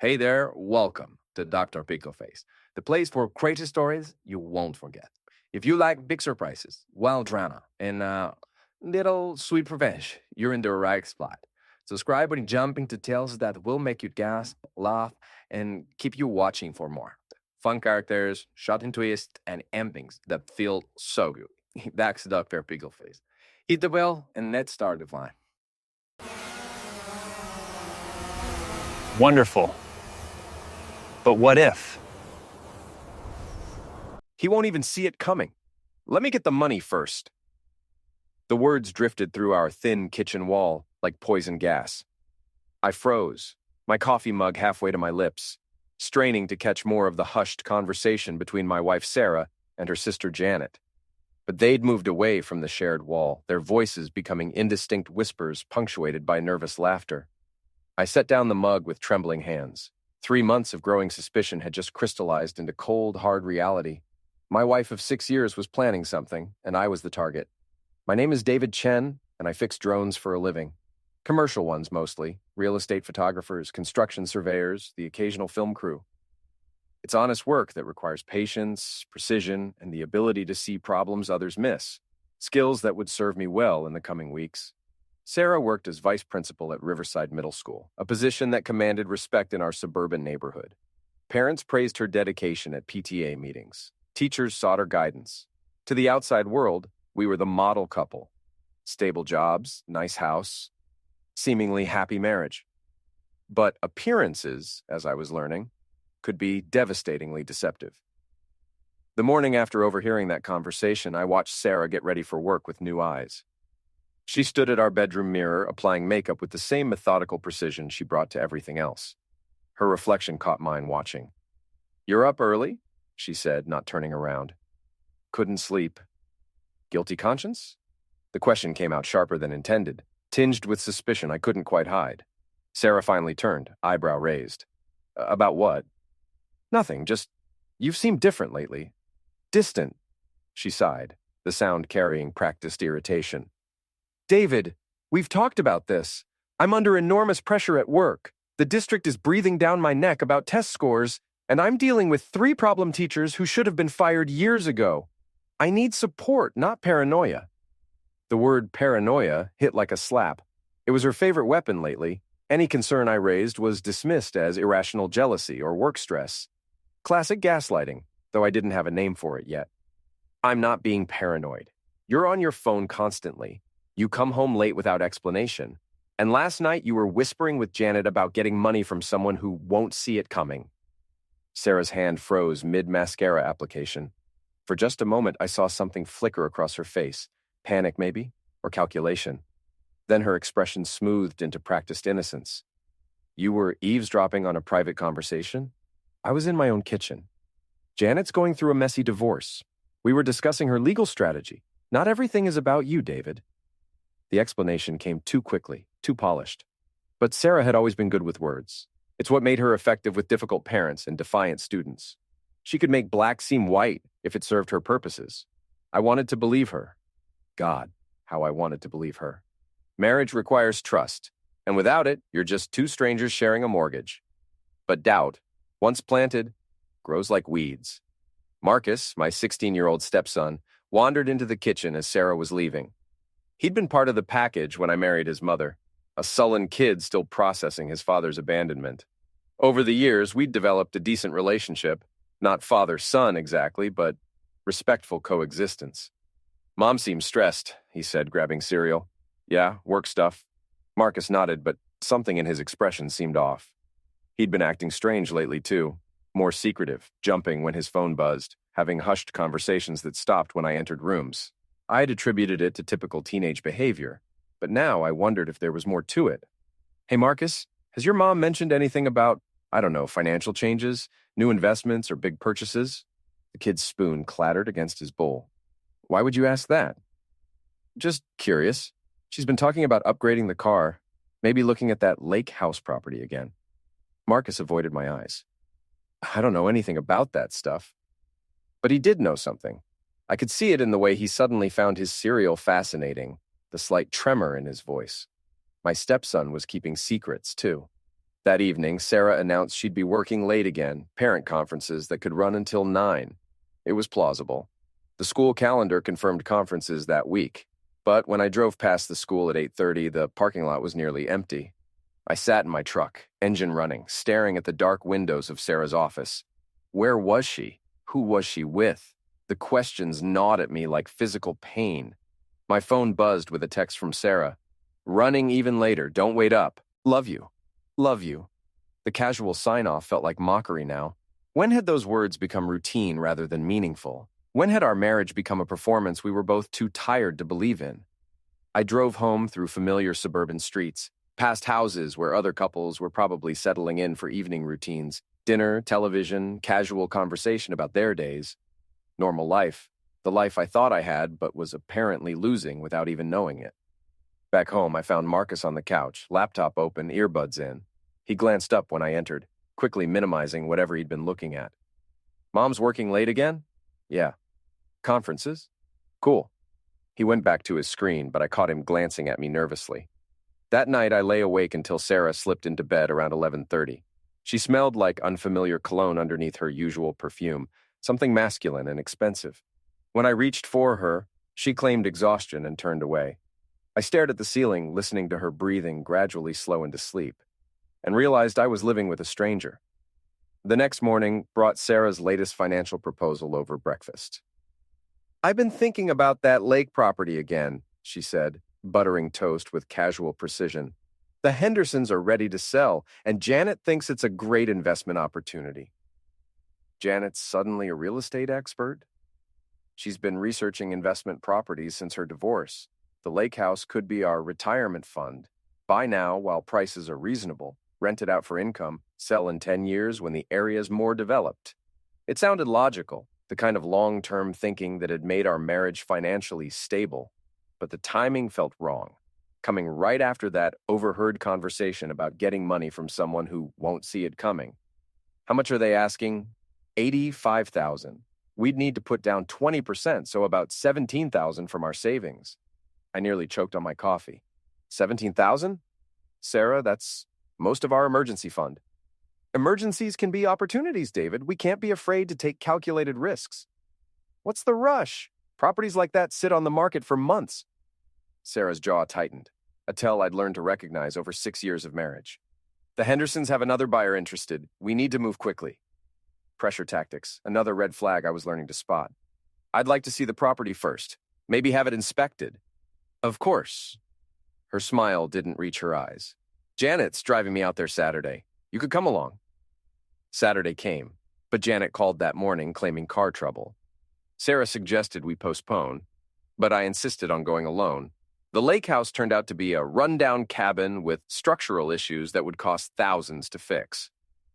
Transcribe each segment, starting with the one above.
Hey there, welcome to Dr. Pickleface, the place for crazy stories you won't forget. If you like big surprises, wild drama, and little sweet revenge, you're in the right spot. Subscribe and jump into tales that will make you gasp, laugh, and keep you watching for more. Fun characters, shocking twists, and endings that feel so good. That's Dr. Pickleface. Hit the bell and let's start the fun. Wonderful. But what if? He won't even see it coming. Let me get the money first. The words drifted through our thin kitchen wall like poison gas. I froze, my coffee mug halfway to my lips, straining to catch more of the hushed conversation between my wife Sarah and her sister Janet. But they'd moved away from the shared wall, their voices becoming indistinct whispers punctuated by nervous laughter. I set down the mug with trembling hands. 3 months of growing suspicion had just crystallized into cold, hard reality. My wife of 6 years was planning something, and I was the target. My name is David Chen, and I fix drones for a living. Commercial ones mostly, real estate photographers, construction surveyors, the occasional film crew. It's honest work that requires patience, precision, and the ability to see problems others miss, skills that would serve me well in the coming weeks. Sarah worked as vice principal at Riverside Middle School, a position that commanded respect in our suburban neighborhood. Parents praised her dedication at PTA meetings. Teachers sought her guidance. To the outside world, we were the model couple. Stable jobs, nice house, seemingly happy marriage. But appearances, as I was learning, could be devastatingly deceptive. The morning after overhearing that conversation, I watched Sarah get ready for work with new eyes. She stood at our bedroom mirror, applying makeup with the same methodical precision she brought to everything else. Her reflection caught mine watching. "You're up early?" she said, not turning around. "Couldn't sleep." Guilty conscience? The question came out sharper than intended, tinged with suspicion I couldn't quite hide. Sarah finally turned, eyebrow raised. "About what?" "Nothing, just, you've seemed different lately. Distant," she sighed, the sound carrying practiced irritation. "David, we've talked about this. I'm under enormous pressure at work. The district is breathing down my neck about test scores, and I'm dealing with 3 problem teachers who should have been fired years ago. I need support, not paranoia." The word paranoia hit like a slap. It was her favorite weapon lately. Any concern I raised was dismissed as irrational jealousy or work stress. Classic gaslighting, though I didn't have a name for it yet. "I'm not being paranoid. You're on your phone constantly. You come home late without explanation. And last night you were whispering with Janet about getting money from someone who won't see it coming." Sarah's hand froze mid-mascara application. For just a moment, I saw something flicker across her face. Panic, maybe? Or calculation. Then her expression smoothed into practiced innocence. "You were eavesdropping on a private conversation?" "I was in my own kitchen. Janet's going through a messy divorce. We were discussing her legal strategy. Not everything is about you, David." The explanation came too quickly, too polished. But Sarah had always been good with words. It's what made her effective with difficult parents and defiant students. She could make black seem white if it served her purposes. I wanted to believe her. God, how I wanted to believe her. Marriage requires trust, and without it, you're just 2 strangers sharing a mortgage. But doubt, once planted, grows like weeds. Marcus, my 16-year-old stepson, wandered into the kitchen as Sarah was leaving. He'd been part of the package when I married his mother, a sullen kid still processing his father's abandonment. Over the years, we'd developed a decent relationship, not father-son exactly, but respectful coexistence. "Mom seems stressed," he said, grabbing cereal. "Yeah, work stuff." Marcus nodded, but something in his expression seemed off. He'd been acting strange lately, too. More secretive, jumping when his phone buzzed, having hushed conversations that stopped when I entered rooms. I had attributed it to typical teenage behavior, but now I wondered if there was more to it. "Hey, Marcus, has your mom mentioned anything about, I don't know, financial changes, new investments, or big purchases?" The kid's spoon clattered against his bowl. "Why would you ask that?" "Just curious. She's been talking about upgrading the car, maybe looking at that lake house property again." Marcus avoided my eyes. "I don't know anything about that stuff." But he did know something. I could see it in the way he suddenly found his cereal fascinating, the slight tremor in his voice. My stepson was keeping secrets, too. That evening, Sarah announced she'd be working late again, parent conferences that could run until 9. It was plausible. The school calendar confirmed conferences that week, but when I drove past the school at 8:30, the parking lot was nearly empty. I sat in my truck, engine running, staring at the dark windows of Sarah's office. Where was she? Who was she with? The questions gnawed at me like physical pain. My phone buzzed with a text from Sarah. Running even later, don't wait up. Love you. Love you. The casual sign-off felt like mockery now. When had those words become routine rather than meaningful? When had our marriage become a performance we were both too tired to believe in? I drove home through familiar suburban streets, past houses where other couples were probably settling in for evening routines, dinner, television, casual conversation about their days. Normal life, the life I thought I had but was apparently losing without even knowing it. Back home, I found Marcus on the couch, laptop open, earbuds in. He glanced up when I entered, quickly minimizing whatever he'd been looking at. Mom's working late again? Yeah. Conferences? Cool. He went back to his screen, but I caught him glancing at me nervously. That night, I lay awake until Sarah slipped into bed around 11:30. She smelled like unfamiliar cologne underneath her usual perfume, something masculine and expensive. When I reached for her, she claimed exhaustion and turned away. I stared at the ceiling, listening to her breathing gradually slow into sleep, and realized I was living with a stranger. The next morning brought Sarah's latest financial proposal over breakfast. I've been thinking about that lake property again, she said, buttering toast with casual precision. The Hendersons are ready to sell, and Janet thinks it's a great investment opportunity. Janet's suddenly a real estate expert? She's been researching investment properties since her divorce. The lake house could be our retirement fund. Buy now while prices are reasonable, rent it out for income, sell in 10 years when the area's more developed. It sounded logical, the kind of long-term thinking that had made our marriage financially stable. But the timing felt wrong, coming right after that overheard conversation about getting money from someone who won't see it coming. How much are they asking? $85,000. We'd need to put down 20%, so about $17,000 from our savings. I nearly choked on my coffee. $17,000? Sarah, that's most of our emergency fund. Emergencies can be opportunities, David. We can't be afraid to take calculated risks. What's the rush? Properties like that sit on the market for months. Sarah's jaw tightened, a tell I'd learned to recognize over 6 years of marriage. The Hendersons have another buyer interested. We need to move quickly. Pressure tactics, another red flag I was learning to spot. I'd like to see the property first. Maybe have it inspected. Of course. Her smile didn't reach her eyes. Janet's driving me out there Saturday. You could come along. Saturday came, but Janet called that morning claiming car trouble. Sarah suggested we postpone, but I insisted on going alone. The lake house turned out to be a rundown cabin with structural issues that would cost thousands to fix.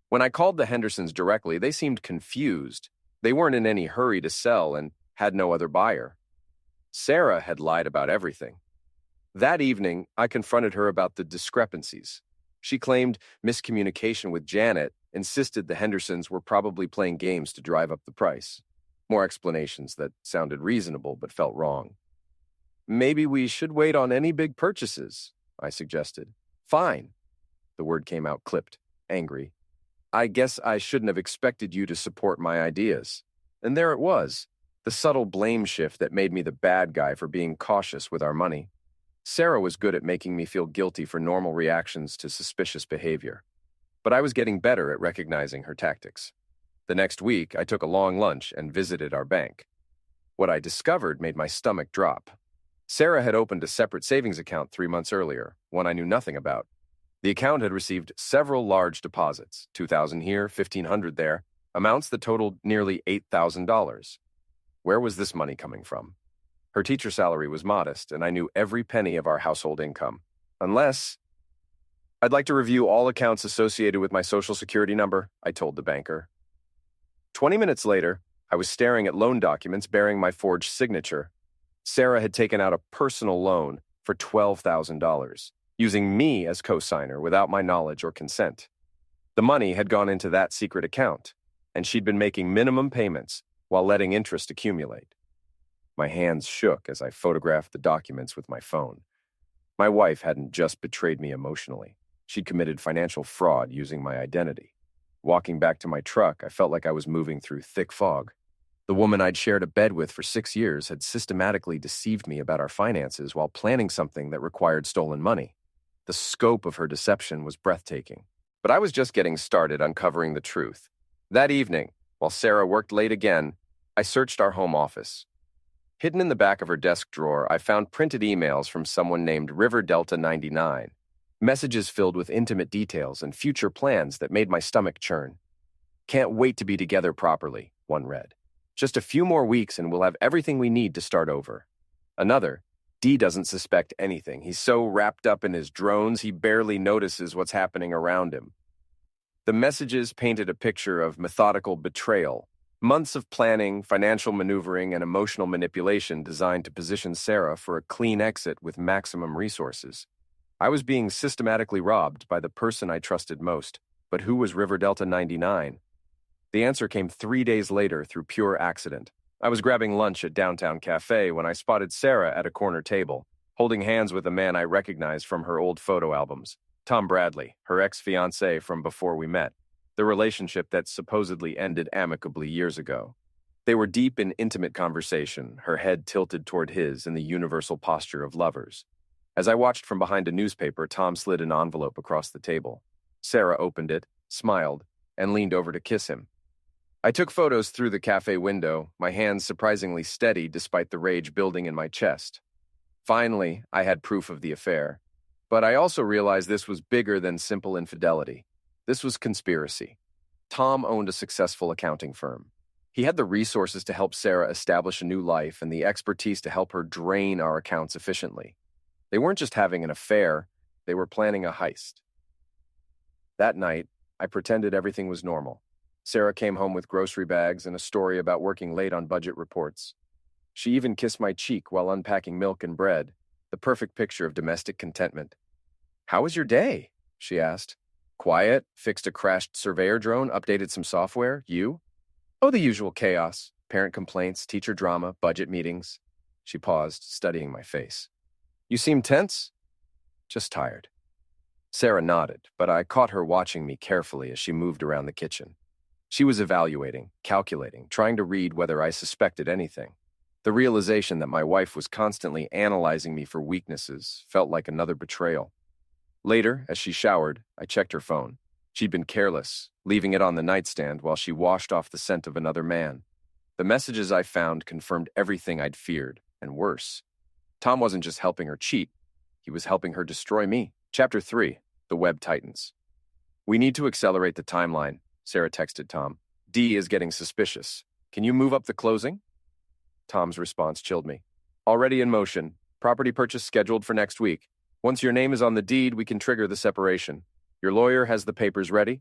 When I called the Hendersons directly, they seemed confused. They weren't in any hurry to sell and had no other buyer. Sarah had lied about everything. That evening, I confronted her about the discrepancies. She claimed miscommunication with Janet, insisted the Hendersons were probably playing games to drive up the price. More explanations that sounded reasonable but felt wrong. Maybe we should wait on any big purchases, I suggested. Fine. The word came out clipped, angry. I guess I shouldn't have expected you to support my ideas. And there it was, the subtle blame shift that made me the bad guy for being cautious with our money. Sarah was good at making me feel guilty for normal reactions to suspicious behavior. But I was getting better at recognizing her tactics. The next week, I took a long lunch and visited our bank. What I discovered made my stomach drop. Sarah had opened a separate savings account 3 months earlier, one I knew nothing about. The account had received several large deposits, $2,000 here, $1,500 there, amounts that totaled nearly $8,000. Where was this money coming from? Her teacher salary was modest, and I knew every penny of our household income. Unless... I'd like to review all accounts associated with my Social Security number, I told the banker. 20 minutes later, I was staring at loan documents bearing my forged signature. Sarah had taken out a personal loan for $12,000, using me as co-signer without my knowledge or consent. The money had gone into that secret account, and she'd been making minimum payments while letting interest accumulate. My hands shook as I photographed the documents with my phone. My wife hadn't just betrayed me emotionally. She'd committed financial fraud using my identity. Walking back to my truck, I felt like I was moving through thick fog. The woman I'd shared a bed with for 6 years had systematically deceived me about our finances while planning something that required stolen money. The scope of her deception was breathtaking. But I was just getting started uncovering the truth. That evening, while Sarah worked late again, I searched our home office. Hidden in the back of her desk drawer, I found printed emails from someone named River Delta 99, messages filled with intimate details and future plans that made my stomach churn. "Can't wait to be together properly," one read. "Just a few more weeks and we'll have everything we need to start over." Another, "D doesn't suspect anything. He's so wrapped up in his drones he barely notices what's happening around him." The messages painted a picture of methodical betrayal, months of planning, financial maneuvering, and emotional manipulation designed to position Sarah for a clean exit with maximum resources. I was being systematically robbed by the person I trusted most. But who was River Delta 99? The answer came 3 days later through pure accident. I was grabbing lunch at Downtown Cafe when I spotted Sarah at a corner table, holding hands with a man I recognized from her old photo albums, Tom Bradley, her ex-fiancé from before we met, the relationship that supposedly ended amicably years ago. They were deep in intimate conversation, her head tilted toward his in the universal posture of lovers. As I watched from behind a newspaper, Tom slid an envelope across the table. Sarah opened it, smiled, and leaned over to kiss him. I took photos through the cafe window, my hands surprisingly steady despite the rage building in my chest. Finally, I had proof of the affair. But I also realized this was bigger than simple infidelity. This was conspiracy. Tom owned a successful accounting firm. He had the resources to help Sarah establish a new life and the expertise to help her drain our accounts efficiently. They weren't just having an affair, they were planning a heist. That night, I pretended everything was normal. Sarah came home with grocery bags and a story about working late on budget reports. She even kissed my cheek while unpacking milk and bread, the perfect picture of domestic contentment. "How was your day?" she asked. "Quiet, fixed a crashed surveyor drone, updated some software. You?" "Oh, the usual chaos. Parent complaints, teacher drama, budget meetings." She paused, studying my face. "You seem tense?" "Just tired." Sarah nodded, but I caught her watching me carefully as she moved around the kitchen. She was evaluating, calculating, trying to read whether I suspected anything. The realization that my wife was constantly analyzing me for weaknesses felt like another betrayal. Later, as she showered, I checked her phone. She'd been careless, leaving it on the nightstand while she washed off the scent of another man. The messages I found confirmed everything I'd feared, and worse. Tom wasn't just helping her cheat, he was helping her destroy me. Chapter 3, The Web Tightens. "We need to accelerate the timeline," Sarah texted Tom. "D is getting suspicious. Can you move up the closing?" Tom's response chilled me. "Already in motion. Property purchase scheduled for next week. Once your name is on the deed, we can trigger the separation. Your lawyer has the papers ready?"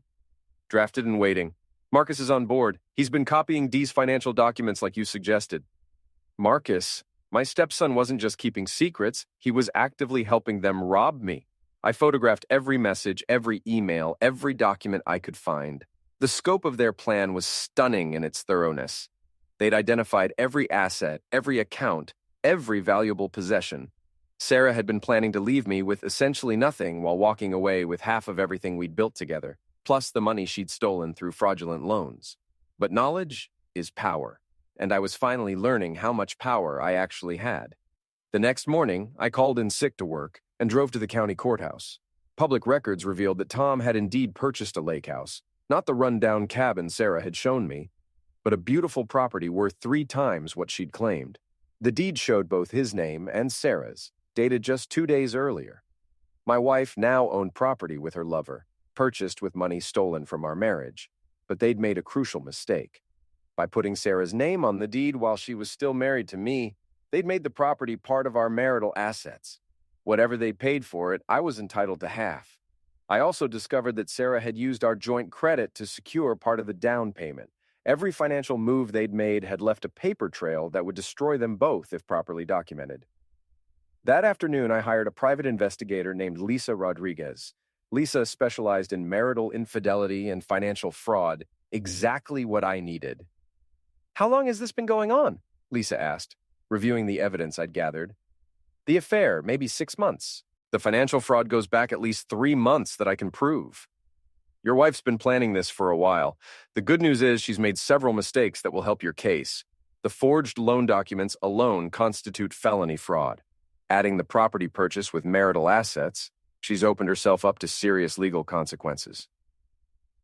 "Drafted and waiting. Marcus is on board. He's been copying D's financial documents like you suggested." "Marcus? My stepson wasn't just keeping secrets, he was actively helping them rob me. I photographed every message, every email, every document I could find. The scope of their plan was stunning in its thoroughness. They'd identified every asset, every account, every valuable possession. Sarah had been planning to leave me with essentially nothing while walking away with half of everything we'd built together, plus the money she'd stolen through fraudulent loans. But knowledge is power, and I was finally learning how much power I actually had. The next morning, I called in sick to work and drove to the county courthouse. Public records revealed that Tom had indeed purchased a lake house, not the rundown cabin Sarah had shown me, but a beautiful property worth 3 times what she'd claimed. The deed showed both his name and Sarah's, dated just 2 days earlier. My wife now owned property with her lover, purchased with money stolen from our marriage, but they'd made a crucial mistake. By putting Sarah's name on the deed while she was still married to me, they'd made the property part of our marital assets. Whatever they paid for it, I was entitled to half. I also discovered that Sarah had used our joint credit to secure part of the down payment. Every financial move they'd made had left a paper trail that would destroy them both if properly documented. That afternoon, I hired a private investigator named Lisa Rodriguez. Lisa specialized in marital infidelity and financial fraud, exactly what I needed. "How long has this been going on?" Lisa asked, reviewing the evidence I'd gathered. "The affair, maybe 6 months. The financial fraud goes back at least 3 months that I can prove. Your wife's been planning this for a while. The good news is she's made several mistakes that will help your case. The forged loan documents alone constitute felony fraud. Adding the property purchase with marital assets, she's opened herself up to serious legal consequences.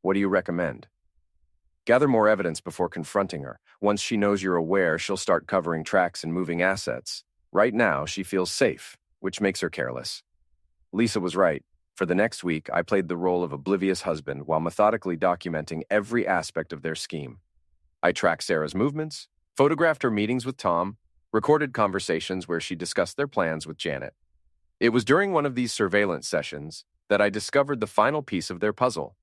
What do you recommend? Gather more evidence before confronting her. Once she knows you're aware, she'll start covering tracks and moving assets. Right now, she feels safe, which makes her careless. Lisa was right. For the next week, I played the role of oblivious husband while methodically documenting every aspect of their scheme. I tracked Sarah's movements, photographed her meetings with Tom, recorded conversations where she discussed their plans with Janet. It was during one of these surveillance sessions that I discovered the final piece of their puzzle.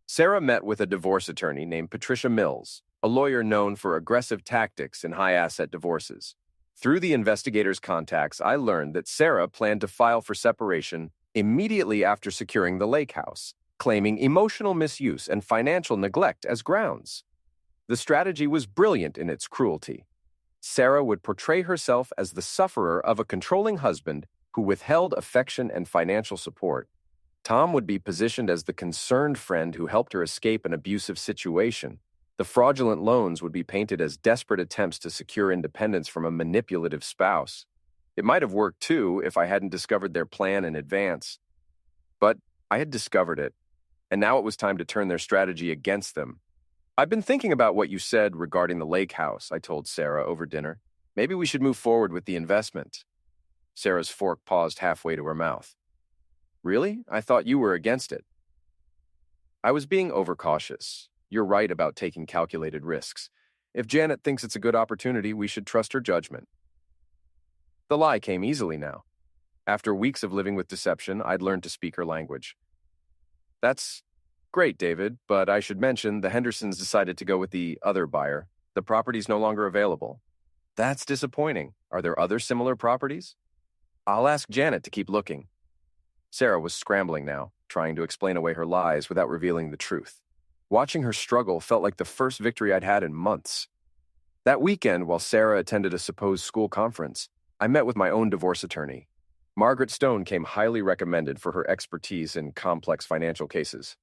Sarah met with a divorce attorney named Patricia Mills, a lawyer known for aggressive tactics in high-asset divorces. Through the investigators' contacts, I learned that Sarah planned to file for separation immediately after securing the lake house, claiming emotional misuse and financial neglect as grounds. The strategy was brilliant in its cruelty. Sarah would portray herself as the sufferer of a controlling husband who withheld affection and financial support. Tom would be positioned as the concerned friend who helped her escape an abusive situation. The fraudulent loans would be painted as desperate attempts to secure independence from a manipulative spouse. It might have worked, too, if I hadn't discovered their plan in advance. But I had discovered it, and now it was time to turn their strategy against them. I've been thinking about what you said regarding the lake house, I told Sarah over dinner. Maybe we should move forward with the investment. Sarah's fork paused halfway to her mouth. Really? I thought you were against it. I was being overcautious. You're right about taking calculated risks. If Janet thinks it's a good opportunity, we should trust her judgment. The lie came easily now. After weeks of living with deception, I'd learned to speak her language. That's great, David, but I should mention the Hendersons decided to go with the other buyer. The property's no longer available. That's disappointing. Are there other similar properties? I'll ask Janet to keep looking. Sarah was scrambling now, trying to explain away her lies without revealing the truth. Watching her struggle felt like the first victory I'd had in months. That weekend, while Sarah attended a supposed school conference, I met with my own divorce attorney. Margaret Stone came highly recommended for her expertise in complex financial cases.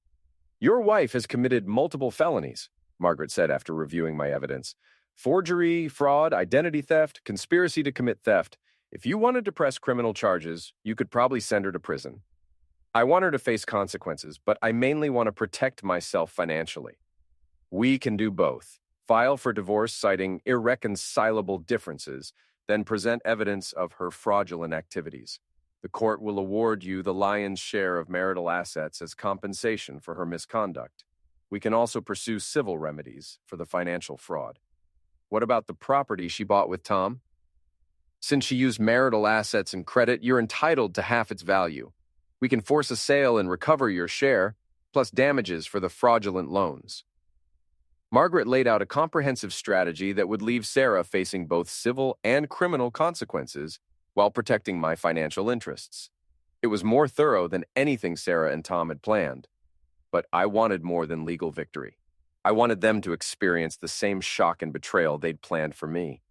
Your wife has committed multiple felonies, Margaret said after reviewing my evidence. Forgery, fraud, identity theft, conspiracy to commit theft. If you wanted to press criminal charges, you could probably send her to prison. I want her to face consequences, but I mainly want to protect myself financially. We can do both. File for divorce citing irreconcilable differences, then present evidence of her fraudulent activities. The court will award you the lion's share of marital assets as compensation for her misconduct. We can also pursue civil remedies for the financial fraud. What about the property she bought with Tom? Since she used marital assets and credit, you're entitled to half its value. We can force a sale and recover your share, plus damages for the fraudulent loans. Margaret laid out a comprehensive strategy that would leave Sarah facing both civil and criminal consequences while protecting my financial interests. It was more thorough than anything Sarah and Tom had planned, but I wanted more than legal victory. I wanted them to experience the same shock and betrayal they'd planned for me.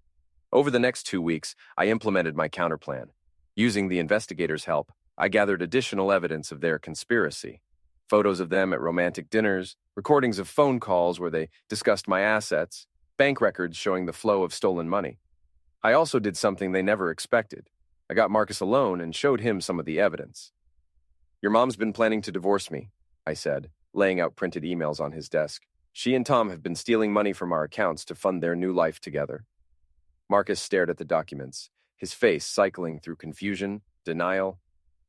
Over the next 2 weeks, I implemented my counterplan. Using the investigators' help, I gathered additional evidence of their conspiracy. Photos of them at romantic dinners, recordings of phone calls where they discussed my assets, bank records showing the flow of stolen money. I also did something they never expected. I got Marcus alone and showed him some of the evidence. Your mom's been planning to divorce me, I said, laying out printed emails on his desk. She and Tom have been stealing money from our accounts to fund their new life together. Marcus stared at the documents, his face cycling through confusion, denial,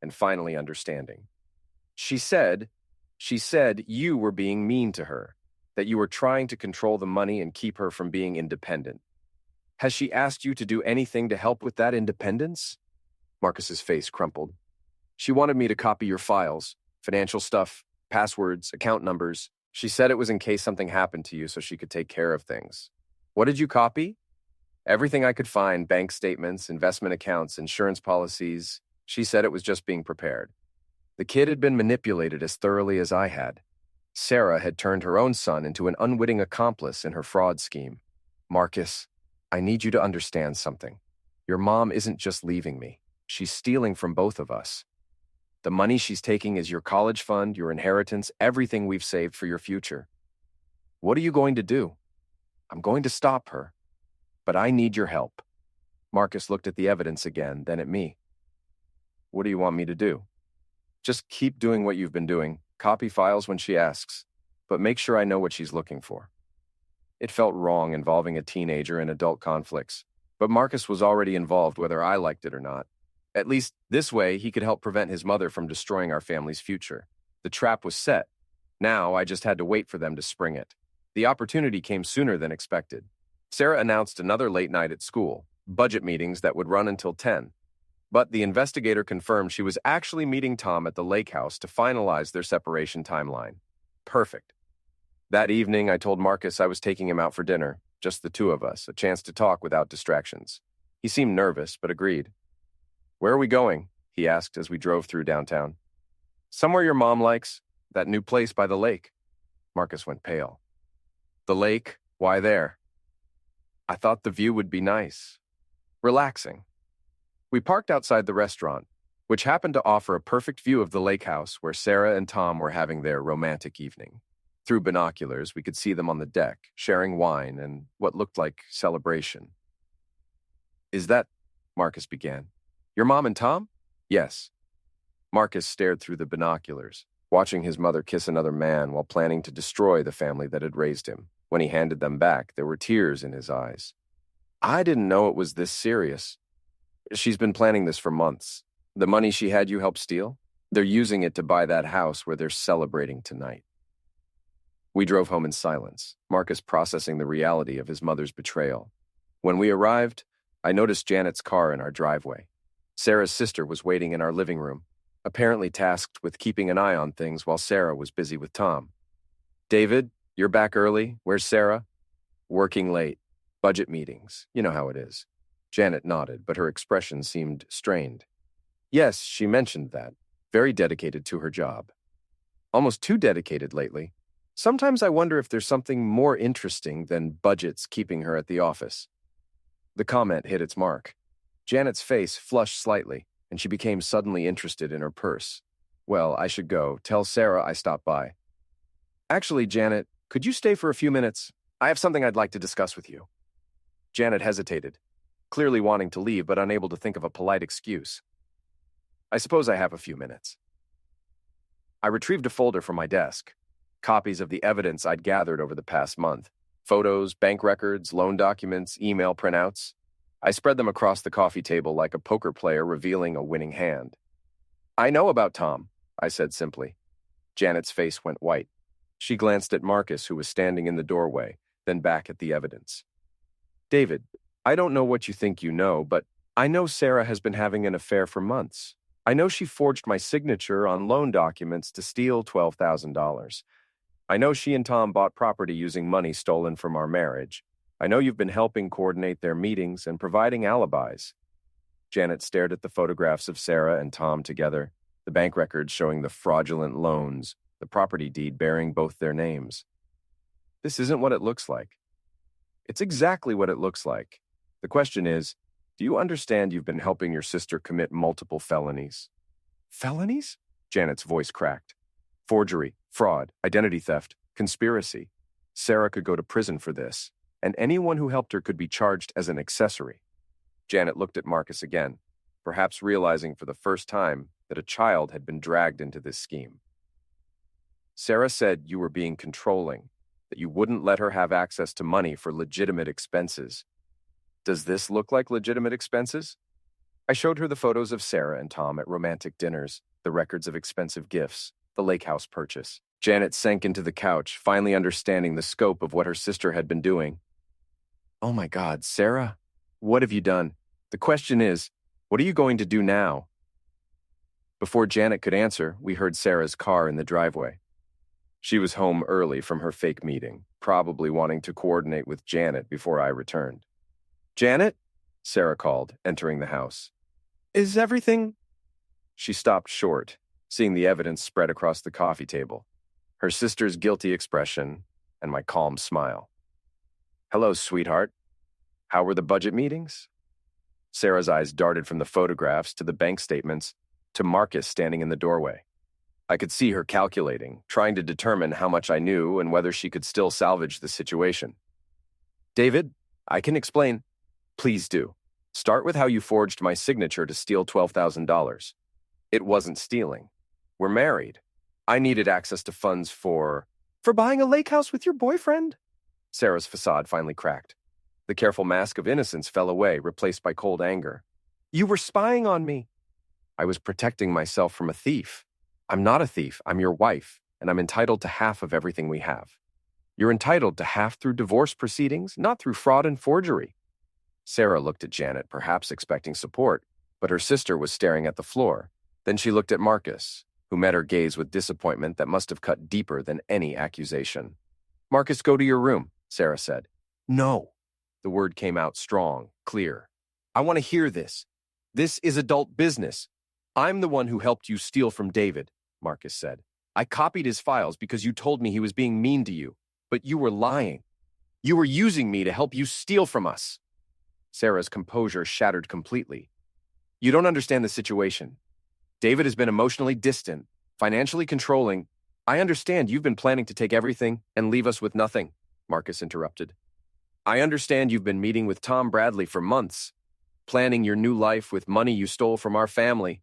and finally understanding. She said you were being mean to her, that you were trying to control the money and keep her from being independent. Has she asked you to do anything to help with that independence? Marcus's face crumpled. She wanted me to copy your files, financial stuff, passwords, account numbers. She said it was in case something happened to you so she could take care of things. What did you copy? Everything I could find, bank statements, investment accounts, insurance policies. She said it was just being prepared. The kid had been manipulated as thoroughly as I had. Sarah had turned her own son into an unwitting accomplice in her fraud scheme. Marcus, I need you to understand something. Your mom isn't just leaving me. She's stealing from both of us. The money she's taking is your college fund, your inheritance, everything we've saved for your future. What are you going to do? I'm going to stop her, but I need your help. Marcus looked at the evidence again, then at me. What do you want me to do? Just keep doing what you've been doing. Copy files when she asks, but make sure I know what she's looking for. It felt wrong involving a teenager in adult conflicts, but Marcus was already involved whether I liked it or not. At least this way, he could help prevent his mother from destroying our family's future. The trap was set. Now I just had to wait for them to spring it. The opportunity came sooner than expected. Sarah announced another late night at school, budget meetings that would run until 10. But the investigator confirmed she was actually meeting Tom at the lake house to finalize their separation timeline. Perfect. That evening, I told Marcus I was taking him out for dinner, just the two of us, a chance to talk without distractions. He seemed nervous, but agreed. Where are we going? He asked as we drove through downtown. Somewhere your mom likes, that new place by the lake. Marcus went pale. The lake? Why there? I thought the view would be nice. Relaxing. We parked outside the restaurant, which happened to offer a perfect view of the lake house where Sarah and Tom were having their romantic evening. Through binoculars, we could see them on the deck, sharing wine and what looked like celebration. Is that, Marcus began, your mom and Tom? Yes. Marcus stared through the binoculars, watching his mother kiss another man while planning to destroy the family that had raised him. When he handed them back, there were tears in his eyes. I didn't know it was this serious. She's been planning this for months. The money she had you help steal? They're using it to buy that house where they're celebrating tonight. We drove home in silence, Marcus processing the reality of his mother's betrayal. When we arrived, I noticed Janet's car in our driveway. Sarah's sister was waiting in our living room, apparently tasked with keeping an eye on things while Sarah was busy with Tom. David, you're back early. Where's Sarah? Working late. Budget meetings. You know how it is. Janet nodded, but her expression seemed strained. Yes, she mentioned that. Very dedicated to her job. Almost too dedicated lately. Sometimes I wonder if there's something more interesting than budgets keeping her at the office. The comment hit its mark. Janet's face flushed slightly, and she became suddenly interested in her purse. Well, I should go. Tell Sarah I stopped by. Actually, Janet, could you stay for a few minutes? I have something I'd like to discuss with you. Janet hesitated, clearly wanting to leave but unable to think of a polite excuse. I suppose I have a few minutes. I retrieved a folder from my desk, copies of the evidence I'd gathered over the past month, photos, bank records, loan documents, email printouts. I spread them across the coffee table like a poker player revealing a winning hand. I know about Tom, I said simply. Janet's face went white. She glanced at Marcus, who was standing in the doorway, then back at the evidence. David, I don't know what you think you know, but I know Sarah has been having an affair for months. I know she forged my signature on loan documents to steal $12,000. I know she and Tom bought property using money stolen from our marriage. I know you've been helping coordinate their meetings and providing alibis. Janet stared at the photographs of Sarah and Tom together, the bank records showing the fraudulent loans, the property deed bearing both their names. This isn't what it looks like. It's exactly what it looks like. The question is, do you understand you've been helping your sister commit multiple felonies? Felonies? Janet's voice cracked. Forgery, fraud, identity theft, conspiracy. Sarah could go to prison for this, and anyone who helped her could be charged as an accessory. Janet looked at Marcus again, perhaps realizing for the first time that a child had been dragged into this scheme. Sarah said you were being controlling, that you wouldn't let her have access to money for legitimate expenses. Does this look like legitimate expenses? I showed her the photos of Sarah and Tom at romantic dinners, the records of expensive gifts, the lake house purchase. Janet sank into the couch, finally understanding the scope of what her sister had been doing. Oh my God, Sarah, what have you done? The question is, what are you going to do now? Before Janet could answer, we heard Sarah's car in the driveway. She was home early from her fake meeting, probably wanting to coordinate with Janet before I returned. Janet? Sarah called, entering the house. Is everything... She stopped short, seeing the evidence spread across the coffee table, her sister's guilty expression, and my calm smile. Hello, sweetheart. How were the budget meetings? Sarah's eyes darted from the photographs to the bank statements, to Marcus standing in the doorway. I could see her calculating, trying to determine how much I knew and whether she could still salvage the situation. David, I can explain. Please do. Start with how you forged my signature to steal $12,000. It wasn't stealing. We're married. I needed access to funds for buying a lake house with your boyfriend? Sarah's facade finally cracked. The careful mask of innocence fell away, replaced by cold anger. You were spying on me. I was protecting myself from a thief. I'm not a thief. I'm your wife, and I'm entitled to half of everything we have. You're entitled to half through divorce proceedings, not through fraud and forgery. Sarah looked at Janet, perhaps expecting support, but her sister was staring at the floor. Then she looked at Marcus, who met her gaze with disappointment that must have cut deeper than any accusation. Marcus, go to your room, Sarah said. No. The word came out strong, clear. I want to hear this. This is adult business. I'm the one who helped you steal from David, Marcus said. I copied his files because you told me he was being mean to you, but you were lying. You were using me to help you steal from us. Sarah's composure shattered completely. You don't understand the situation. David has been emotionally distant, financially controlling. I understand you've been planning to take everything and leave us with nothing, Marcus interrupted. I understand you've been meeting with Tom Bradley for months, planning your new life with money you stole from our family.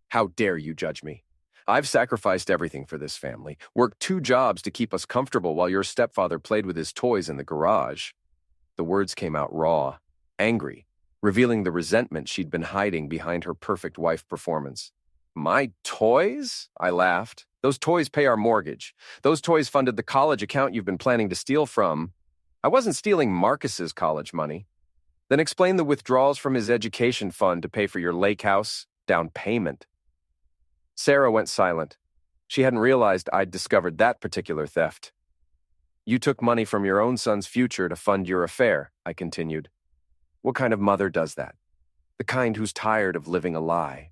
How dare you judge me? I've sacrificed everything for this family, worked 2 jobs to keep us comfortable while your stepfather played with his toys in the garage. The words came out raw, angry, revealing the resentment she'd been hiding behind her perfect wife performance. My toys? I laughed. Those toys pay our mortgage. Those toys funded the college account you've been planning to steal from. I wasn't stealing Marcus's college money. Then explain the withdrawals from his education fund to pay for your lake house down payment. Sarah went silent. She hadn't realized I'd discovered that particular theft. You took money from your own son's future to fund your affair, I continued. What kind of mother does that? The kind who's tired of living a lie.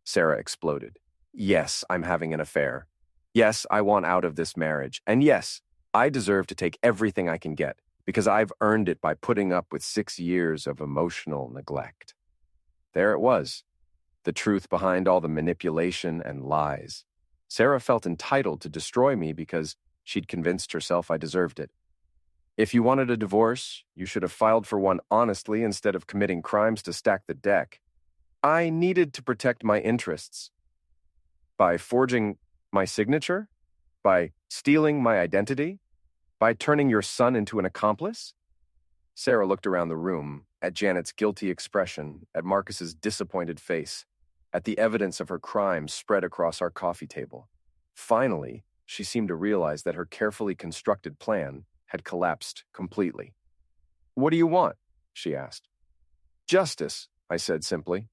Sarah exploded. Yes, I'm having an affair. Yes, I want out of this marriage. And yes, I deserve to take everything I can get because I've earned it by putting up with 6 years of emotional neglect. There it was, the truth behind all the manipulation and lies. Sarah felt entitled to destroy me because she'd convinced herself I deserved it. If you wanted a divorce, you should have filed for one honestly instead of committing crimes to stack the deck. I needed to protect my interests. By forging my signature? By stealing my identity? By turning your son into an accomplice? Sarah looked around the room, at Janet's guilty expression, at Marcus's disappointed face, at the evidence of her crime spread across our coffee table. Finally, she seemed to realize that her carefully constructed plan had collapsed completely. What do you want? She asked. Justice, I said simply.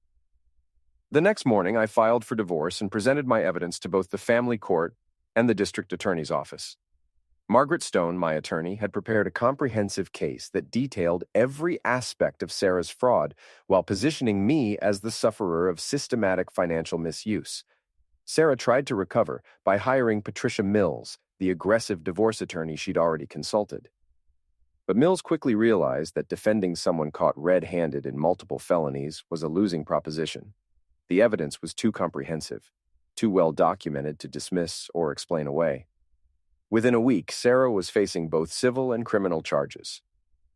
The next morning, I filed for divorce and presented my evidence to both the family court and the district attorney's office. Margaret Stone, my attorney, had prepared a comprehensive case that detailed every aspect of Sarah's fraud while positioning me as the sufferer of systematic financial misuse. Sarah tried to recover by hiring Patricia Mills, the aggressive divorce attorney she'd already consulted. But Mills quickly realized that defending someone caught red-handed in multiple felonies was a losing proposition. The evidence was too comprehensive, too well documented to dismiss or explain away. Within a week, Sarah was facing both civil and criminal charges.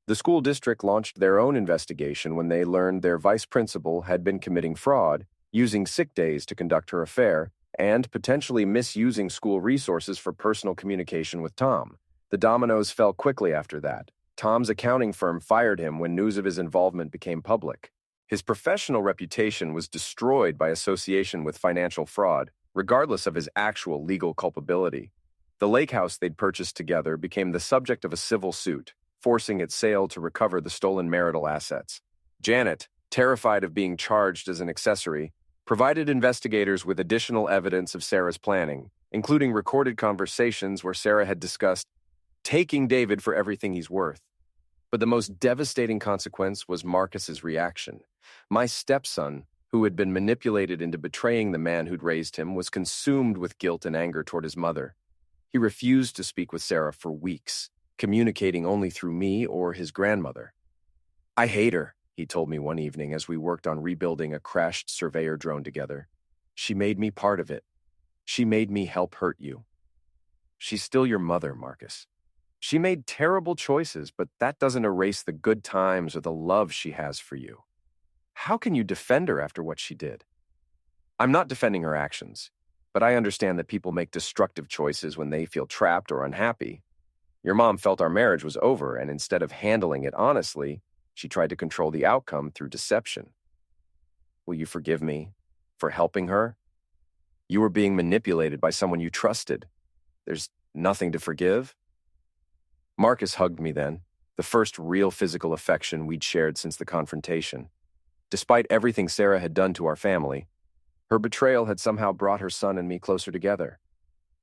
The school district launched their own investigation when they learned their vice principal had been committing fraud, using sick days to conduct her affair, and potentially misusing school resources for personal communication with Tom. The dominoes fell quickly after that. Tom's accounting firm fired him when news of his involvement became public. His professional reputation was destroyed by association with financial fraud, regardless of his actual legal culpability. The lake house they'd purchased together became the subject of a civil suit, forcing its sale to recover the stolen marital assets. Janet, terrified of being charged as an accessory, provided investigators with additional evidence of Sarah's planning, including recorded conversations where Sarah had discussed taking David for everything he's worth. But the most devastating consequence was Marcus's reaction. My stepson, who had been manipulated into betraying the man who'd raised him, was consumed with guilt and anger toward his mother. He refused to speak with Sarah for weeks, communicating only through me or his grandmother. I hate her, he told me one evening as we worked on rebuilding a crashed surveyor drone together. She made me part of it. She made me help hurt you. She's still your mother, Marcus. She made terrible choices, but that doesn't erase the good times or the love she has for you. How can you defend her after what she did? I'm not defending her actions, but I understand that people make destructive choices when they feel trapped or unhappy. Your mom felt our marriage was over, and instead of handling it honestly, she tried to control the outcome through deception. Will you forgive me for helping her? You were being manipulated by someone you trusted. There's nothing to forgive? Marcus hugged me then, the first real physical affection we'd shared since the confrontation. Despite everything Sarah had done to our family, her betrayal had somehow brought her son and me closer together.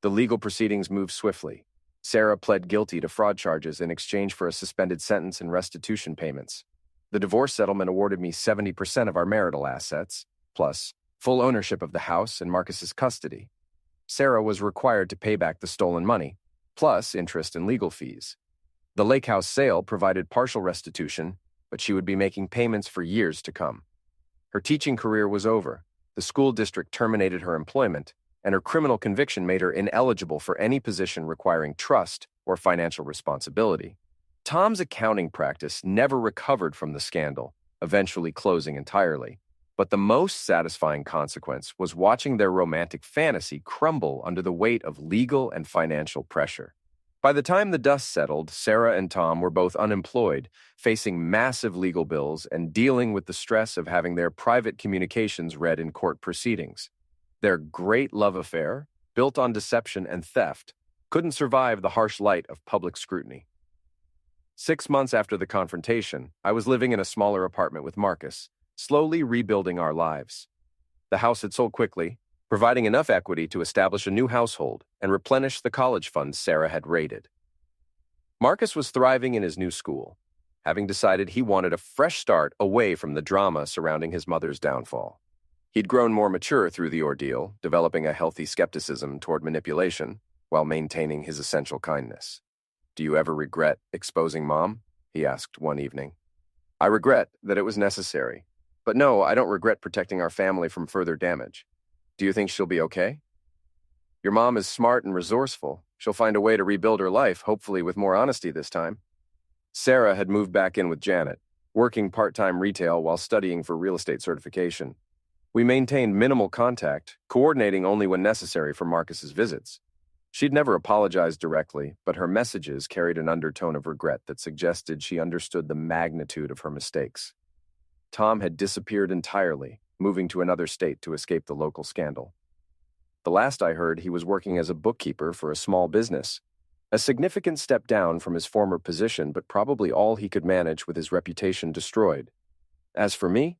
The legal proceedings moved swiftly. Sarah pled guilty to fraud charges in exchange for a suspended sentence and restitution payments. The divorce settlement awarded me 70% of our marital assets, plus full ownership of the house and Marcus's custody. Sarah was required to pay back the stolen money, plus interest and legal fees. The lake house sale provided partial restitution, but she would be making payments for years to come. Her teaching career was over. The school district terminated her employment, and her criminal conviction made her ineligible for any position requiring trust or financial responsibility. Tom's accounting practice never recovered from the scandal, eventually closing entirely. But the most satisfying consequence was watching their romantic fantasy crumble under the weight of legal and financial pressure. By the time the dust settled, Sarah and Tom were both unemployed, facing massive legal bills and dealing with the stress of having their private communications read in court proceedings. Their great love affair, built on deception and theft, couldn't survive the harsh light of public scrutiny. 6 months after the confrontation, I was living in a smaller apartment with Marcus, slowly rebuilding our lives. The house had sold quickly, providing enough equity to establish a new household and replenish the college funds Sarah had raided. Marcus was thriving in his new school, having decided he wanted a fresh start away from the drama surrounding his mother's downfall. He'd grown more mature through the ordeal, developing a healthy skepticism toward manipulation while maintaining his essential kindness. "Do you ever regret exposing Mom?" he asked one evening. "I regret that it was necessary. But no, I don't regret protecting our family from further damage. Do you think she'll be okay?" "Your mom is smart and resourceful. She'll find a way to rebuild her life, hopefully with more honesty this time." Sarah had moved back in with Janet, working part-time retail while studying for real estate certification. We maintained minimal contact, coordinating only when necessary for Marcus's visits. She'd never apologized directly, but her messages carried an undertone of regret that suggested she understood the magnitude of her mistakes. Tom had disappeared entirely, moving to another state to escape the local scandal. The last I heard, he was working as a bookkeeper for a small business, a significant step down from his former position, but probably all he could manage with his reputation destroyed. As for me,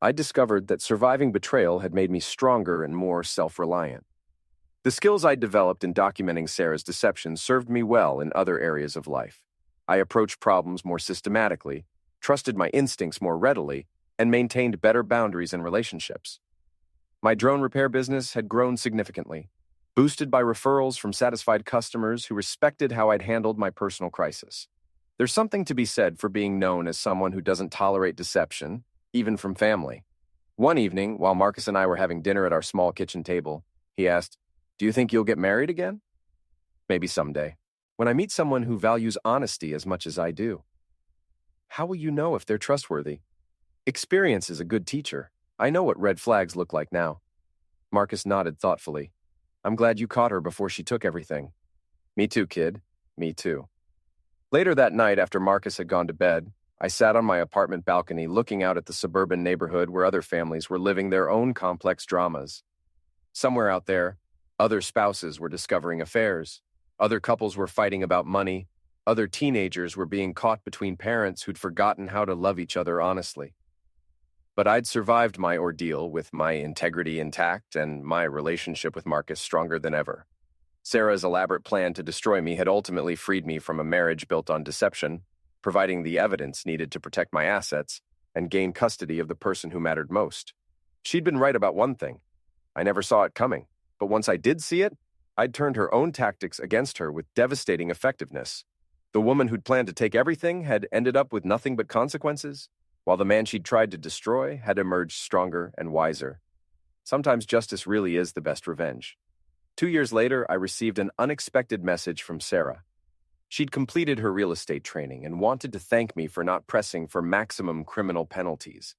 I discovered that surviving betrayal had made me stronger and more self-reliant. The skills I'd developed in documenting Sarah's deception served me well in other areas of life. I approached problems more systematically, trusted my instincts more readily, and maintained better boundaries in relationships. My drone repair business had grown significantly, boosted by referrals from satisfied customers who respected how I'd handled my personal crisis. There's something to be said for being known as someone who doesn't tolerate deception, even from family. One evening, while Marcus and I were having dinner at our small kitchen table, he asked, "Do you think you'll get married again?" "Maybe someday, when I meet someone who values honesty as much as I do." "How will you know if they're trustworthy?" "Experience is a good teacher. I know what red flags look like now." Marcus nodded thoughtfully. "I'm glad you caught her before she took everything." "Me too, kid. Me too." Later that night, after Marcus had gone to bed, I sat on my apartment balcony looking out at the suburban neighborhood where other families were living their own complex dramas. Somewhere out there, other spouses were discovering affairs. Other couples were fighting about money. Other teenagers were being caught between parents who'd forgotten how to love each other honestly. But I'd survived my ordeal with my integrity intact and my relationship with Marcus stronger than ever. Sarah's elaborate plan to destroy me had ultimately freed me from a marriage built on deception, providing the evidence needed to protect my assets and gain custody of the person who mattered most. She'd been right about one thing. I never saw it coming, but once I did see it, I'd turned her own tactics against her with devastating effectiveness. The woman who'd planned to take everything had ended up with nothing but consequences, while the man she'd tried to destroy had emerged stronger and wiser. Sometimes justice really is the best revenge. 2 years later, I received an unexpected message from Sarah. She'd completed her real estate training and wanted to thank me for not pressing for maximum criminal penalties.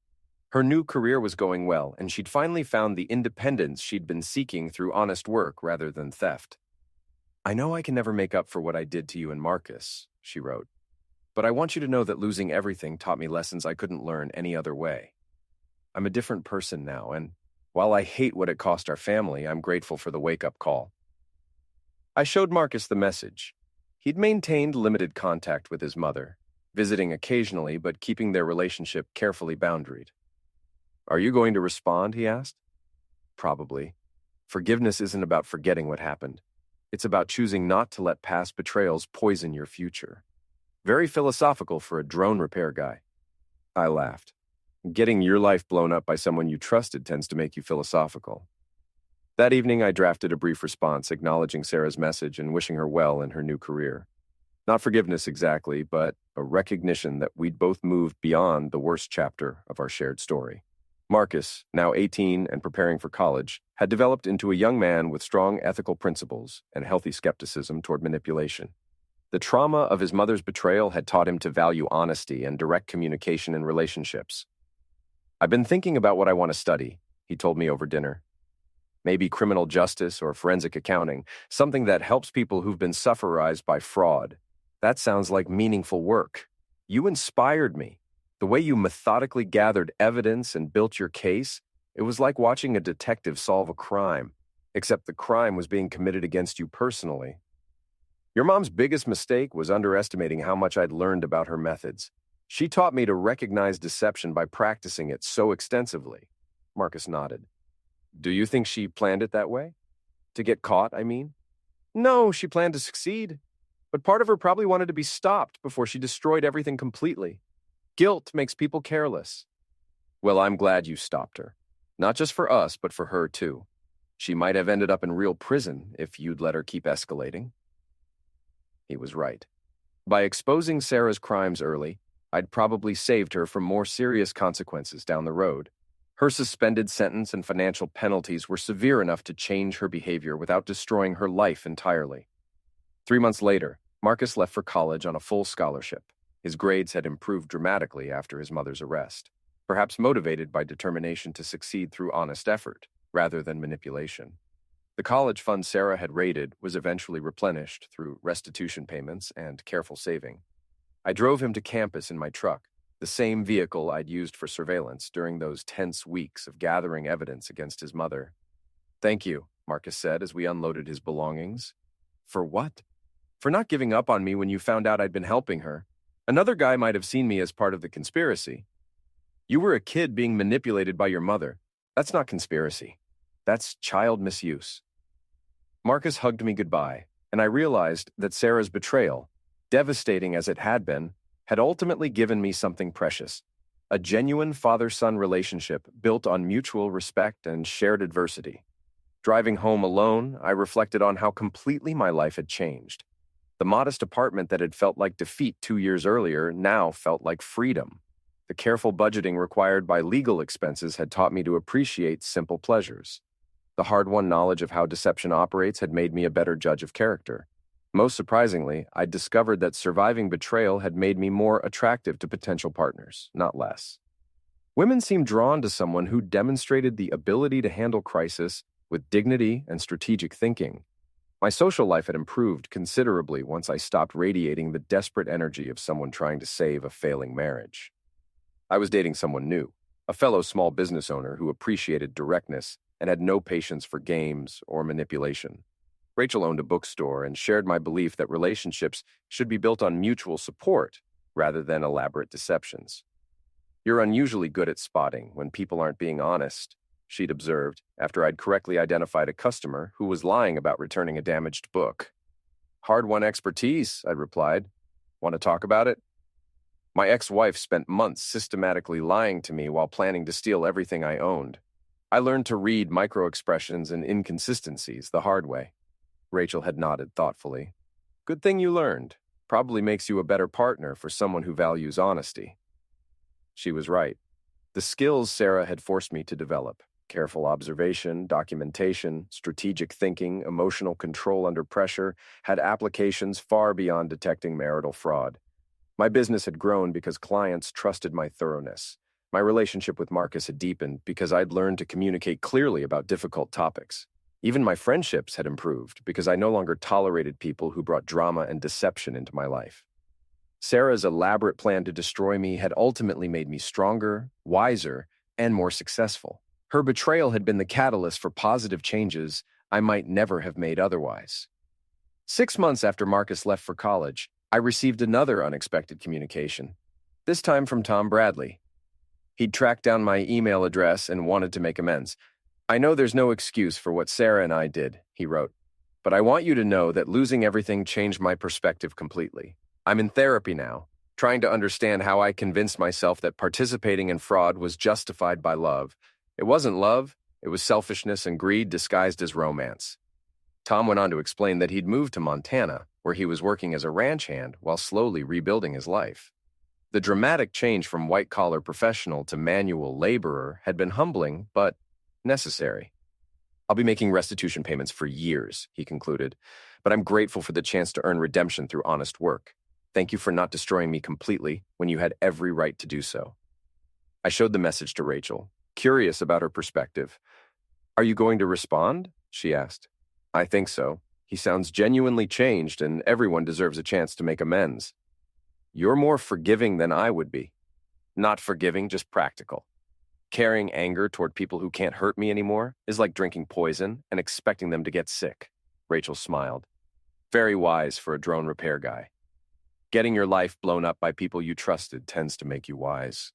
Her new career was going well, and she'd finally found the independence she'd been seeking through honest work rather than theft. "I know I can never make up for what I did to you and Marcus," she wrote, "but I want you to know that losing everything taught me lessons I couldn't learn any other way. I'm a different person now, and while I hate what it cost our family, I'm grateful for the wake-up call." I showed Marcus the message. He'd maintained limited contact with his mother, visiting occasionally but keeping their relationship carefully boundaried. "Are you going to respond?" he asked. "Probably. Forgiveness isn't about forgetting what happened. It's about choosing not to let past betrayals poison your future." Very philosophical for a drone repair guy. I laughed. Getting your life blown up by someone you trusted tends to make you philosophical. That evening, I drafted a brief response acknowledging Sarah's message and wishing her well in her new career. Not forgiveness exactly, but a recognition that we'd both moved beyond the worst chapter of our shared story. Marcus, now 18 and preparing for college, had developed into a young man with strong ethical principles and healthy skepticism toward manipulation. The trauma of his mother's betrayal had taught him to value honesty and direct communication in relationships. "I've been thinking about what I want to study," he told me over dinner. "Maybe criminal justice or forensic accounting, something that helps people who've been sufferized by fraud. That sounds like meaningful work. You inspired me. The way you methodically gathered evidence and built your case, it was like watching a detective solve a crime, except the crime was being committed against you personally. Your mom's biggest mistake was underestimating how much I'd learned about her methods. She taught me to recognize deception by practicing it so extensively." Marcus nodded. "Do you think she planned it that way? To get caught, I mean?" "No, she planned to succeed. But part of her probably wanted to be stopped before she destroyed everything completely. Guilt makes people careless." "Well, I'm glad you stopped her. Not just for us, but for her too. She might have ended up in real prison if you'd let her keep escalating." He was right. By exposing Sarah's crimes early, I'd probably saved her from more serious consequences down the road. Her suspended sentence and financial penalties were severe enough to change her behavior without destroying her life entirely. 3 months later, Marcus left for college on a full scholarship. His grades had improved dramatically after his mother's arrest, perhaps motivated by determination to succeed through honest effort, rather than manipulation. The college fund Sarah had raided was eventually replenished through restitution payments and careful saving. I drove him to campus in my truck, the same vehicle I'd used for surveillance during those tense weeks of gathering evidence against his mother. "Thank you," Marcus said as we unloaded his belongings. "For what?" "For not giving up on me when you found out I'd been helping her. Another guy might have seen me as part of the conspiracy. You were a kid being manipulated by your mother. That's not conspiracy. That's child misuse." Marcus hugged me goodbye, and I realized that Sarah's betrayal, devastating as it had been, had ultimately given me something precious, a genuine father-son relationship built on mutual respect and shared adversity. Driving home alone, I reflected on how completely my life had changed. The modest apartment that had felt like defeat 2 years earlier now felt like freedom. The careful budgeting required by legal expenses had taught me to appreciate simple pleasures. The hard-won knowledge of how deception operates had made me a better judge of character. Most surprisingly, I discovered that surviving betrayal had made me more attractive to potential partners, not less. Women seemed drawn to someone who demonstrated the ability to handle crisis with dignity and strategic thinking. My social life had improved considerably once I stopped radiating the desperate energy of someone trying to save a failing marriage. I was dating someone new, a fellow small business owner who appreciated directness and had no patience for games or manipulation. Rachel owned a bookstore and shared my belief that relationships should be built on mutual support rather than elaborate deceptions. "You're unusually good at spotting when people aren't being honest," she'd observed after I'd correctly identified a customer who was lying about returning a damaged book. "Hard-won expertise," I replied. "Want to talk about it?" My ex-wife spent months systematically lying to me while planning to steal everything I owned. I learned to read micro-expressions and inconsistencies the hard way. Rachel had nodded thoughtfully. "Good thing you learned. Probably makes you a better partner for someone who values honesty." She was right. The skills Sarah had forced me to develop, Careful observation, documentation, strategic thinking, emotional control under pressure had applications far beyond detecting marital fraud. My business had grown because clients trusted my thoroughness. My relationship with Marcus had deepened because I'd learned to communicate clearly about difficult topics. Even my friendships had improved because I no longer tolerated people who brought drama and deception into my life. Sarah's elaborate plan to destroy me had ultimately made me stronger, wiser, and more successful. Her betrayal had been the catalyst for positive changes I might never have made otherwise. 6 months after Marcus left for college, I received another unexpected communication, this time from Tom Bradley. He'd tracked down my email address and wanted to make amends. "I know there's no excuse for what Sarah and I did," he wrote, "but I want you to know that losing everything changed my perspective completely. I'm in therapy now, trying to understand how I convinced myself that participating in fraud was justified by love. It wasn't love, it was selfishness and greed disguised as romance." Tom went on to explain that he'd moved to Montana, where he was working as a ranch hand while slowly rebuilding his life. The dramatic change from white-collar professional to manual laborer had been humbling, but necessary. "I'll be making restitution payments for years," he concluded, "but I'm grateful for the chance to earn redemption through honest work. Thank you for not destroying me completely when you had every right to do so." I showed the message to Rachel, curious about her perspective. "Are you going to respond?" she asked. "I think so. He sounds genuinely changed, and everyone deserves a chance to make amends." "You're more forgiving than I would be." "Not forgiving, just practical. Carrying anger toward people who can't hurt me anymore is like drinking poison and expecting them to get sick." Rachel smiled. "Very wise for a drone repair guy. Getting your life blown up by people you trusted tends to make you wise."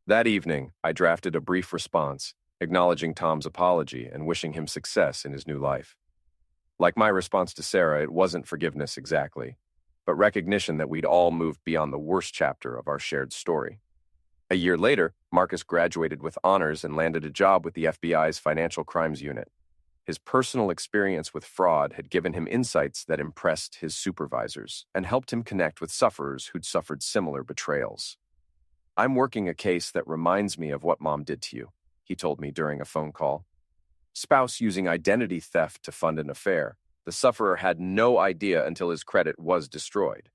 That evening, I drafted a brief response, acknowledging Tom's apology and wishing him success in his new life. Like my response to Sarah, it wasn't forgiveness exactly, but recognition that we'd all moved beyond the worst chapter of our shared story. A year later, Marcus graduated with honors and landed a job with the FBI's Financial Crimes Unit. His personal experience with fraud had given him insights that impressed his supervisors and helped him connect with sufferers who'd suffered similar betrayals. "I'm working a case that reminds me of what Mom did to you," he told me during a phone call. Spouse using identity theft to fund an affair. The sufferer had no idea until his credit was destroyed.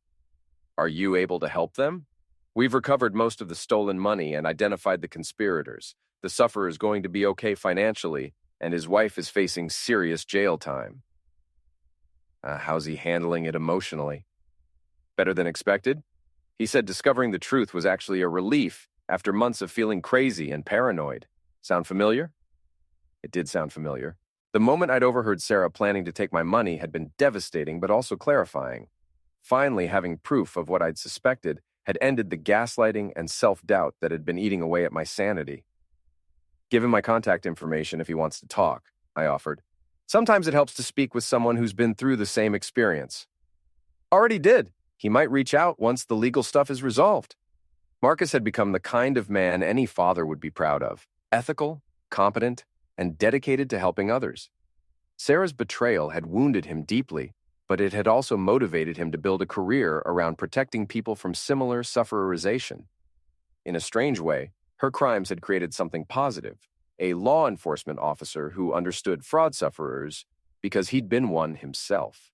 "Are you able to help them?" "We've recovered most of the stolen money and identified the conspirators. The sufferer is going to be okay financially, and his wife is facing serious jail time." How's he handling it emotionally?" "Better than expected. He said discovering the truth was actually a relief after months of feeling crazy and paranoid." Sound familiar? It did sound familiar. The moment I'd overheard Sarah planning to take my money had been devastating but also clarifying. Finally, having proof of what I'd suspected had ended the gaslighting and self-doubt that had been eating away at my sanity. "Give him my contact information if he wants to talk," I offered. "Sometimes it helps to speak with someone who's been through the same experience." "Already did. He might reach out once the legal stuff is resolved." Marcus had become the kind of man any father would be proud of: ethical, competent, and dedicated to helping others. Sarah's betrayal had wounded him deeply, but it had also motivated him to build a career around protecting people from similar suffererization. In a strange way, her crimes had created something positive: a law enforcement officer who understood fraud sufferers because he'd been one himself.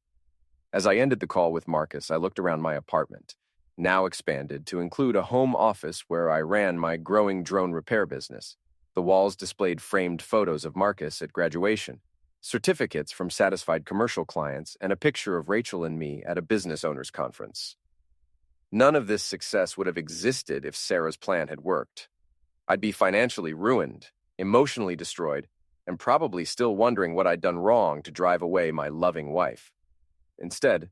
As I ended the call with Marcus, I looked around my apartment, now expanded to include a home office where I ran my growing drone repair business. The walls displayed framed photos of Marcus at graduation, certificates from satisfied commercial clients, and a picture of Rachel and me at a business owners conference. None of this success would have existed if Sarah's plan had worked. I'd be financially ruined, emotionally destroyed, and probably still wondering what I'd done wrong to drive away my loving wife. Instead,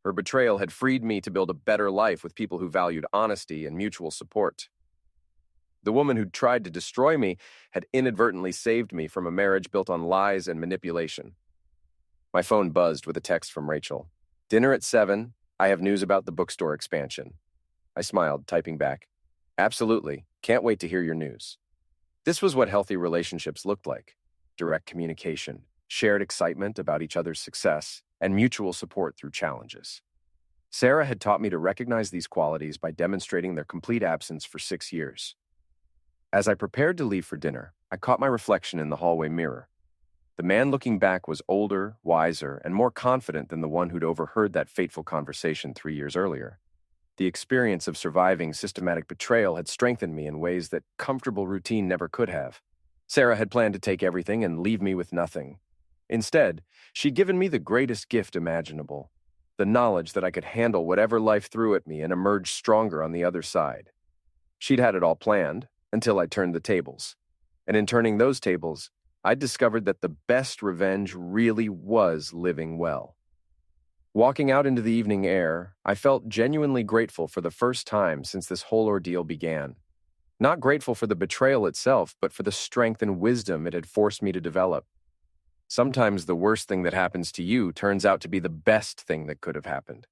her betrayal had freed me to build a better life with people who valued honesty and mutual support. The woman who'd tried to destroy me had inadvertently saved me from a marriage built on lies and manipulation. My phone buzzed with a text from Rachel. "Dinner at 7. I have news about the bookstore expansion." I smiled, typing back, "Absolutely. Can't wait to hear your news." This was what healthy relationships looked like: direct communication, shared excitement about each other's success, and mutual support through challenges. Sarah had taught me to recognize these qualities by demonstrating their complete absence for 6 years. As I prepared to leave for dinner, I caught my reflection in the hallway mirror. The man looking back was older, wiser, and more confident than the one who'd overheard that fateful conversation 3 years earlier. The experience of surviving systematic betrayal had strengthened me in ways that comfortable routine never could have. Sarah had planned to take everything and leave me with nothing. Instead, she'd given me the greatest gift imaginable, the knowledge that I could handle whatever life threw at me and emerge stronger on the other side. She'd had it all planned until I turned the tables. And in turning those tables, I discovered that the best revenge really was living well. Walking out into the evening air, I felt genuinely grateful for the first time since this whole ordeal began. Not grateful for the betrayal itself, but for the strength and wisdom it had forced me to develop. Sometimes the worst thing that happens to you turns out to be the best thing that could have happened.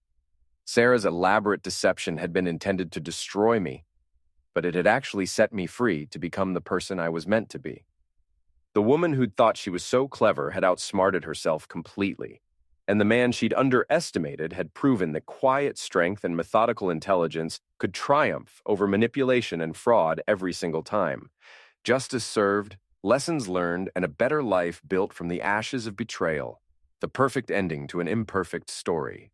Sarah's elaborate deception had been intended to destroy me, but it had actually set me free to become the person I was meant to be. The woman who'd thought she was so clever had outsmarted herself completely, and the man she'd underestimated had proven that quiet strength and methodical intelligence could triumph over manipulation and fraud every single time. Justice served, lessons learned, and a better life built from the ashes of betrayal, the perfect ending to an imperfect story.